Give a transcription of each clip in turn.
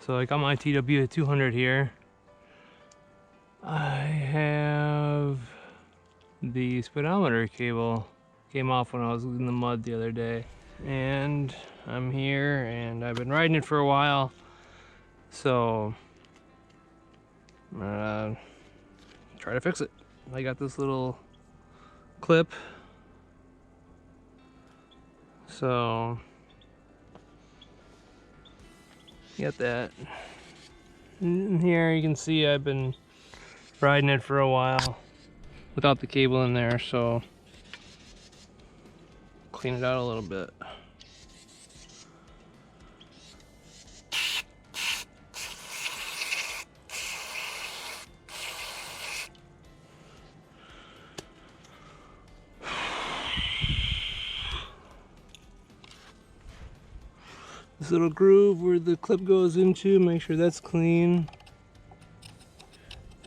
So I got my TW200 here. I have the speedometer cable came off when I was in the mud the other day, and I'm here and I've been riding it for a while, so I'm gonna try to fix it. I got this little clip, so get that. And here you can see I've been riding it for a while without the cable in there, so clean it out a little bit. This little groove where the clip goes into, make sure that's clean.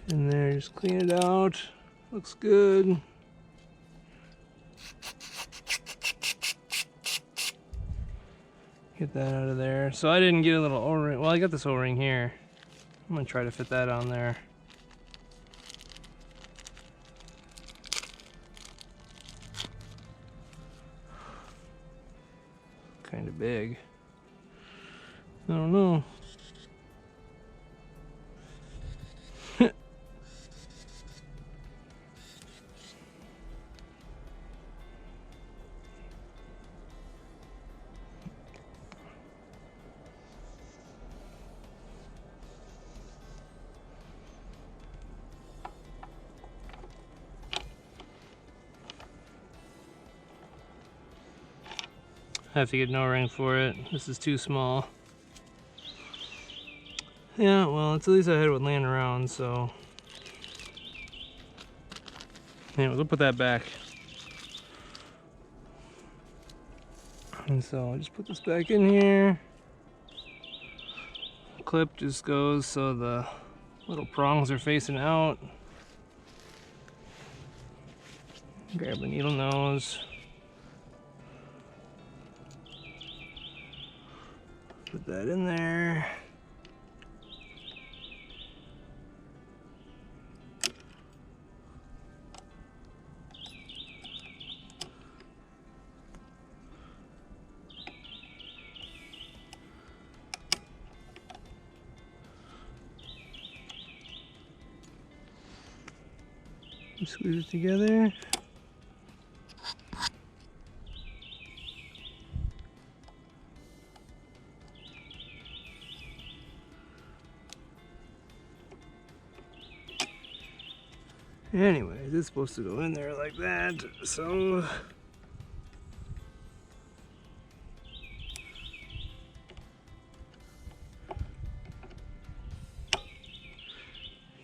And there, just clean it out. Looks good. Get that out of there. So I didn't get a little O-ring. Well, I got this O-ring here. I'm gonna try to fit that on there. Kind of big. I don't know. I have to get an O-ring for it. This is too small. Yeah, well, it's at least I had it laying around, so. Anyway, we'll put that back. And so I'll just put this back in here. Clip just goes so the little prongs are facing out. Grab the needle nose. Put that in there. Squeeze it together. Anyways, it's supposed to go in there like that, so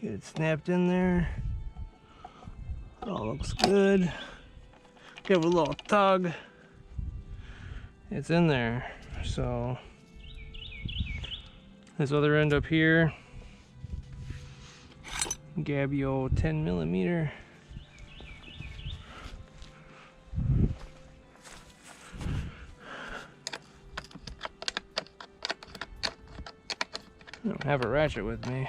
get it snapped in there. All looks good. Give it a little tug. It's in there. So this other end up here, Gabio 10mm. I don't have a ratchet with me.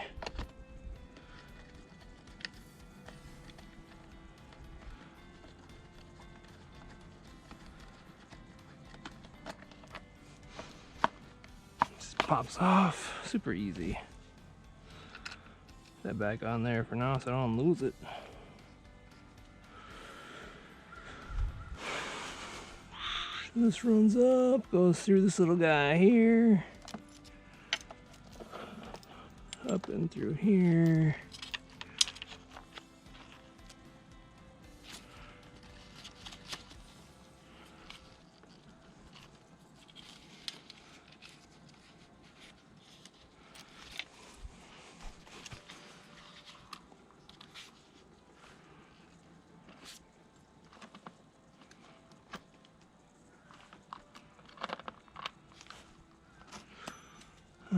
Just pops off, super easy. That back on there for now so I don't lose it. This runs up, goes through this little guy here, up and through here.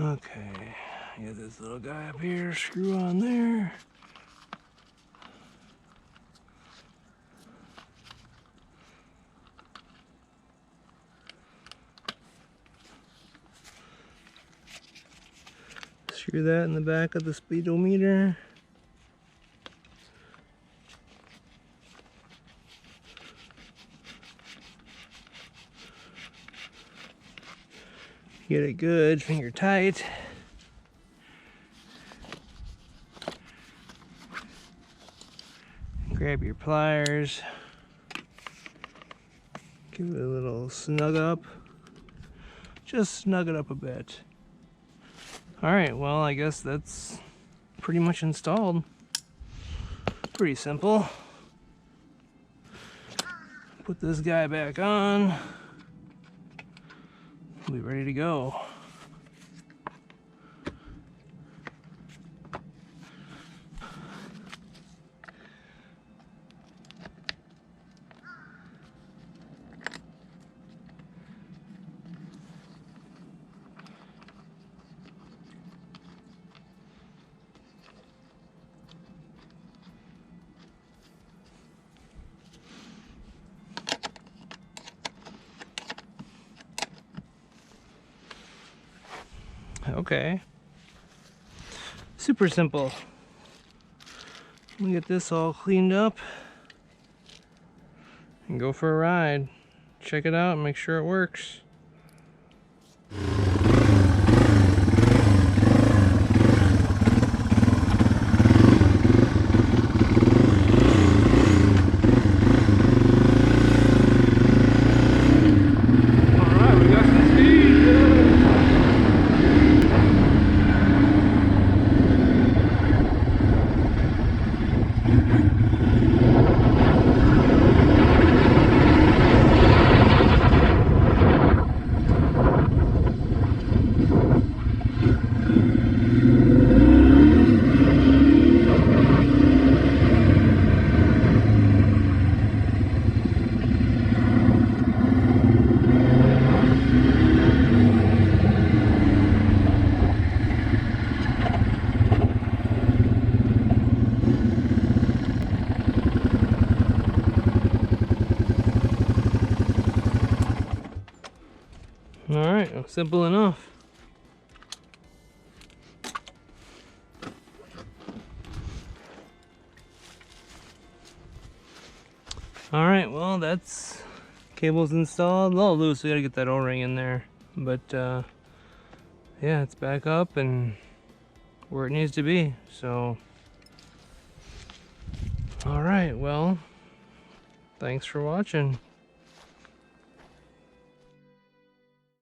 Okay, get this little guy up here, screw on there. Screw that in the back of the speedometer. Get it good, finger tight. Grab your pliers. Give it a little snug up. Just snug it up a bit. Alright, well, I guess that's pretty much installed. Pretty simple. Put this guy back on. We'll be ready to go. Okay. Super simple. We'll get this all cleaned up and go for a ride. Check it out and make sure it works. Alright, simple enough. Alright, well, that's cable's installed. A little loose, we gotta get that O-ring in there. But yeah, it's back up and where it needs to be. So alright, well, thanks for watching.